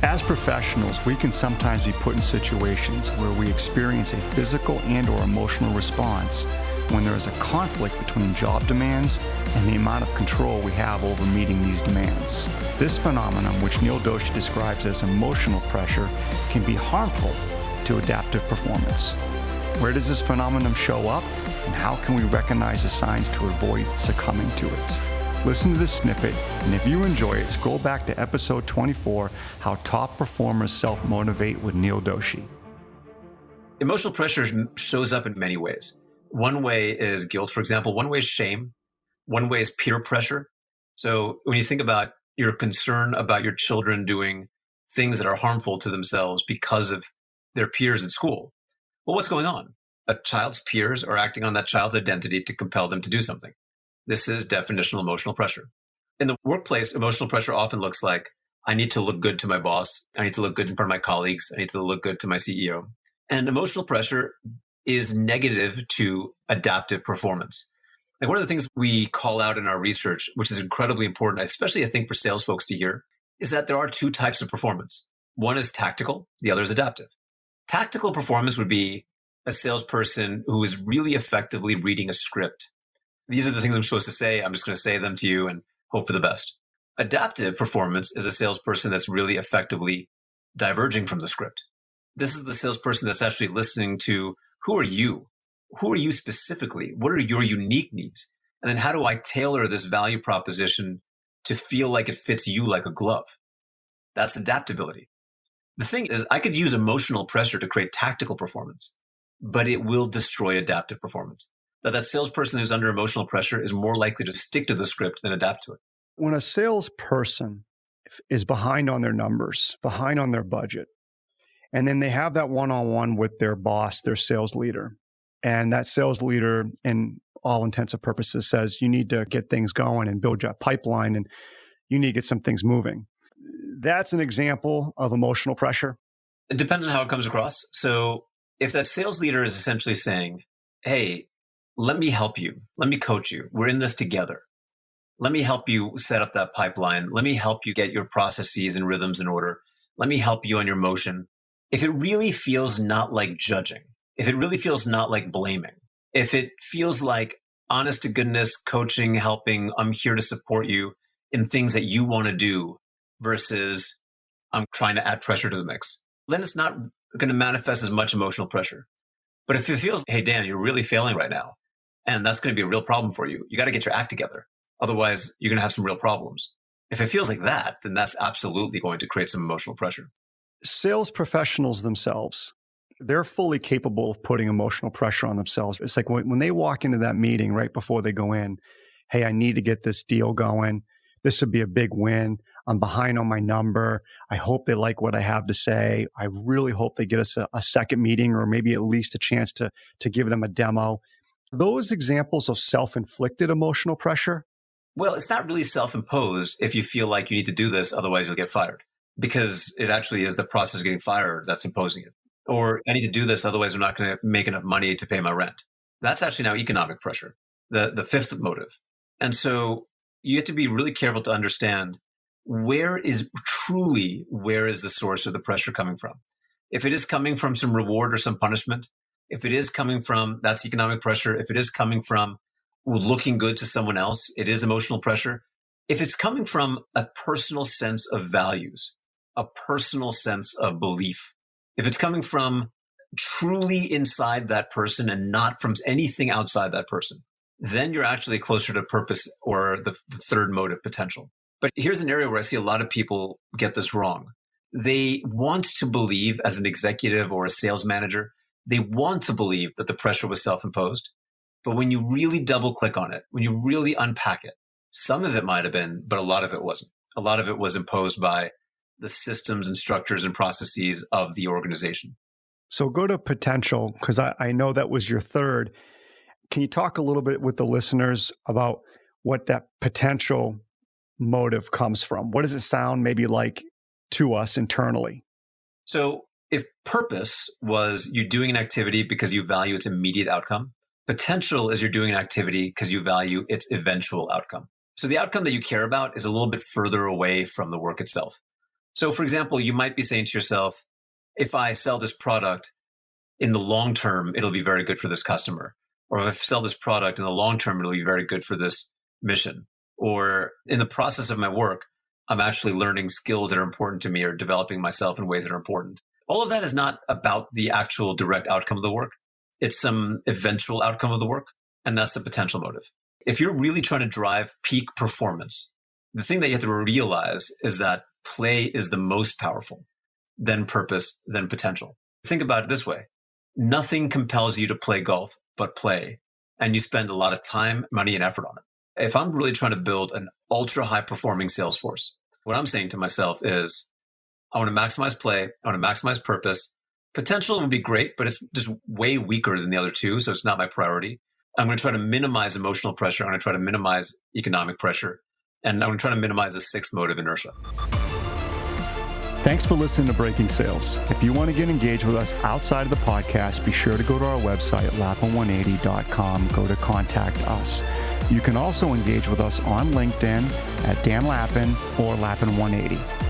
As professionals, we can sometimes be put in situations where we experience a physical and or emotional response when there is a conflict between job demands and the amount of control we have over meeting these demands. This phenomenon, which Neel Doshi describes as emotional pressure, can be harmful to adaptive performance. Where does this phenomenon show up, and how can we recognize the signs to avoid succumbing to it? Listen to this snippet, and if you enjoy it, scroll back to episode 24, How Top Performers Self-Motivate with Neel Doshi. Emotional pressure shows up in many ways. One way is guilt, for example. One way is shame. One way is peer pressure. So when you think about your concern about your children doing things that are harmful to themselves because of their peers at school, well, what's going on? A child's peers are acting on that child's identity to compel them to do something. This is definitional emotional pressure. In the workplace, emotional pressure often looks like, I need to look good to my boss. I need to look good in front of my colleagues. I need to look good to my CEO. And emotional pressure is negative to adaptive performance. Like one of the things we call out in our research, which is incredibly important, especially I think for sales folks to hear, is that there are two types of performance. One is tactical, the other is adaptive. Tactical performance would be a salesperson who is really effectively reading a script. These are the things I'm supposed to say. I'm just going to say them to you and hope for the best. Adaptive performance is a salesperson that's really effectively diverging from the script. This is the salesperson that's actually listening to, who are you? Who are you specifically? What are your unique needs? And then how do I tailor this value proposition to feel like it fits you like a glove? That's adaptability. The thing is, I could use emotional pressure to create tactical performance, but it will destroy adaptive performance. That salesperson who's under emotional pressure is more likely to stick to the script than adapt to it. When a salesperson is behind on their numbers, behind on their budget, and then they have that one-on-one with their boss, their sales leader, and that sales leader, in all intents and purposes, says, you need to get things going and build your pipeline, and you need to get some things moving. That's an example of emotional pressure. It depends on how it comes across. So if that sales leader is essentially saying, hey, let me help you. Let me coach you. We're in this together. Let me help you set up that pipeline. Let me help you get your processes and rhythms in order. Let me help you on your motion. If it really feels not like judging, if it really feels not like blaming, if it feels like honest to goodness coaching, helping, I'm here to support you in things that you want to do versus I'm trying to add pressure to the mix, then it's not going to manifest as much emotional pressure. But if it feels, hey, Dan, you're really failing right now, and that's going to be a real problem for you, you got to get your act together. Otherwise, you're going to have some real problems. If it feels like that, then that's absolutely going to create some emotional pressure. Sales professionals themselves, they're fully capable of putting emotional pressure on themselves. It's like when they walk into that meeting right before they go in, hey, I need to get this deal going. This would be a big win. I'm behind on my number. I hope they like what I have to say. I really hope they get us a second meeting, or maybe at least a chance to give them a demo. Those examples of self-inflicted emotional pressure? Well, it's not really self-imposed if you feel like you need to do this, otherwise you'll get fired. Because it actually is the process of getting fired that's imposing it. Or I need to do this, otherwise I'm not going to make enough money to pay my rent. That's actually now economic pressure, the fifth motive. And so you have to be really careful to understand where is the source of the pressure coming from. If it is coming from some reward or some punishment, if it is coming from, that's economic pressure. If it is coming from looking good to someone else, it is emotional pressure. If it's coming from a personal sense of values, a personal sense of belief, if it's coming from truly inside that person and not from anything outside that person, then you're actually closer to purpose or the third motive, potential. But here's an area where I see a lot of people get this wrong. They want to believe, as an executive or a sales manager, they want to believe that the pressure was self-imposed. But when you really double click on it, when you really unpack it, some of it might have been, but a lot of it wasn't. A lot of it was imposed by the systems and structures and processes of the organization. So go to potential, because I know that was your third. Can you talk a little bit with the listeners about what that potential motive comes from? What does it sound maybe like to us internally? So if purpose was you doing an activity because you value its immediate outcome, potential is you're doing an activity because you value its eventual outcome. So the outcome that you care about is a little bit further away from the work itself. So, for example, you might be saying to yourself, if I sell this product in the long term, it'll be very good for this customer. Or if I sell this product in the long term, it'll be very good for this mission. Or in the process of my work, I'm actually learning skills that are important to me or developing myself in ways that are important. All of that is not about the actual direct outcome of the work. It's some eventual outcome of the work. And that's the potential motive. If you're really trying to drive peak performance, the thing that you have to realize is that play is the most powerful, then purpose, then potential. Think about it this way. Nothing compels you to play golf but play, and you spend a lot of time, money, and effort on it. If I'm really trying to build an ultra high performing sales force, what I'm saying to myself is, I want to maximize play, I want to maximize purpose. Potential would be great, but it's just way weaker than the other two, so it's not my priority. I'm going to try to minimize emotional pressure. I'm going to try to minimize economic pressure. And I'm going to try to minimize the sixth motive, inertia. Thanks for listening to Breaking Sales. If you want to get engaged with us outside of the podcast, be sure to go to our website, lappin180.com. Go to Contact Us. You can also engage with us on LinkedIn at Dan Lappin or Lappin180.